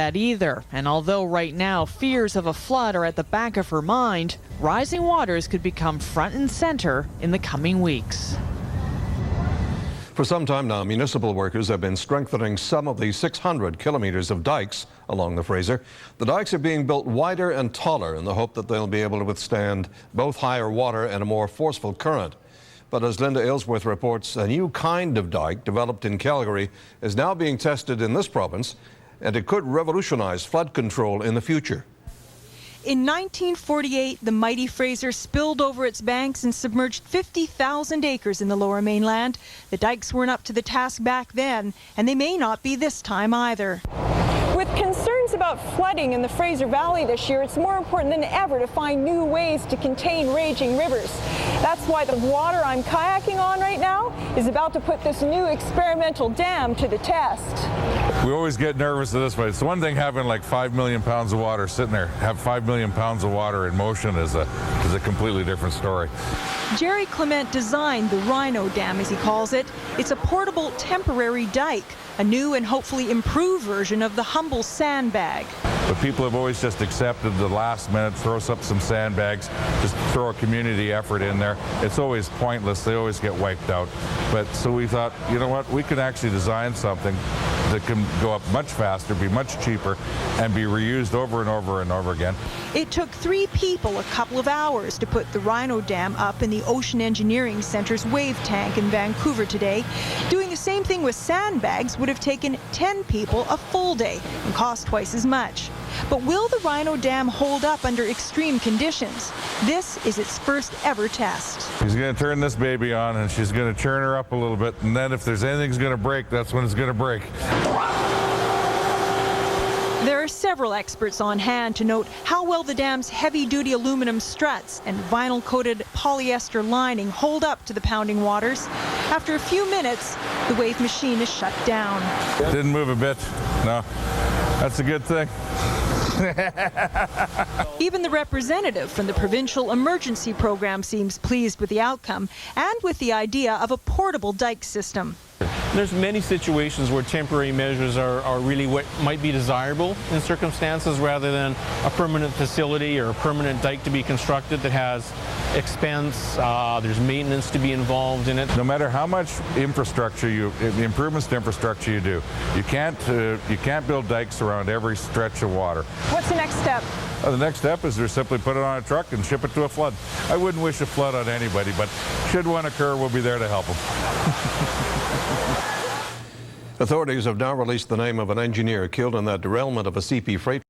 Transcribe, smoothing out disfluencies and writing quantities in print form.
that either. And although right now fears of a flood are at the back of her mind, rising waters could become front and center in the coming weeks. For some time now, municipal workers have been strengthening some of the 600 kilometers of dikes along the Fraser. The dikes are being built wider and taller in the hope that they'll be able to withstand both higher water and a more forceful current. But as Linda Aylesworth reports, a new kind of dike developed in Calgary is now being tested in this province, and it could revolutionize flood control in the future. In 1948, the mighty Fraser spilled over its banks and submerged 50,000 acres in the Lower Mainland. The dikes weren't up to the task back then, and they may not be this time either. With concerns about flooding in the Fraser Valley this year, it's more important than ever to find new ways to contain raging rivers. That's why the water I'm kayaking on right now is about to put this new experimental dam to the test. We always get nervous of this, but it's one thing having like 5 million pounds of water sitting there. Have 5 million pounds of water in motion is a completely different story. Jerry Clement designed the Rhino Dam, as he calls it. It's a portable temporary dike, a new and hopefully improved version of the humble sandbag. But people have always just accepted the last minute, throw up some sandbags, just throw a community effort in there. It's always pointless. They always get wiped out. But so we thought, you know what, we could actually design something that can go up much faster, be much cheaper, and be reused over and over and over again. It took 3 people a couple of hours to put the Rhino Dam up in the Ocean Engineering Centre's wave tank in Vancouver today. Doing the same thing with sandbags would have taken 10 people a full day and cost twice as much. But will the Rhino Dam hold up under extreme conditions? This is its first ever test. She's going to turn this baby on, and she's going to churn her up a little bit, and then if there's anything's going to break, that's when it's going to break. There are several experts on hand to note how well the dam's heavy-duty aluminum struts and vinyl-coated polyester lining hold up to the pounding waters. After a few minutes, the wave machine is shut down. Didn't move a bit. No, that's a good thing. Even the representative from the Provincial Emergency Program seems pleased with the outcome and with the idea of a portable dike system. There's many situations where temporary measures are really what might be desirable in circumstances rather than a permanent facility or a permanent dike to be constructed that has expense, there's maintenance to be involved in it. No matter how much infrastructure improvements to infrastructure you do, you can't build dikes around every stretch of water. What's the next step? The next step is to simply put it on a truck and ship it to a flood. I wouldn't wish a flood on anybody, but should one occur, we'll be there to help them. Authorities have now released the name of an engineer killed in that derailment of a CP freight